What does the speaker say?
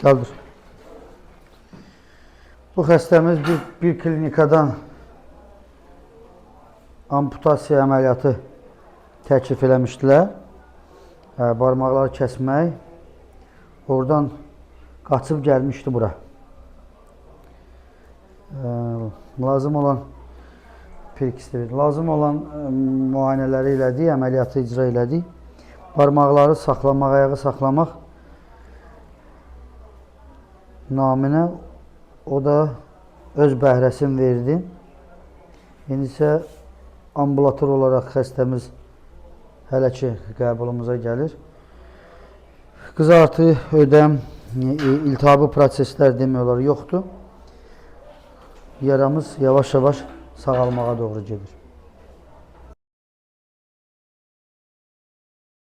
Kaldır. Bu xəstəmiz bir klinikadan amputasiya əməliyyatı təklif eləmişdilər. Barmaqları kəsmək. Oradan qaçıb gəlmişdi bura. Lazım olan müayinələri elədik, əməliyyatı icra elədik. Barmaqları saxlamaq, ayağı saxlamaq naminə o da öz bəhrəsini verdi. İndi isə ambulator olaraq xəstəmiz hələ ki qəbulumuza gəlir. Qızartı, ödəm, iltihabı proseslər demək olar yoxdur. Yaramız yavaş-yavaş sağalmağa doğru gedir.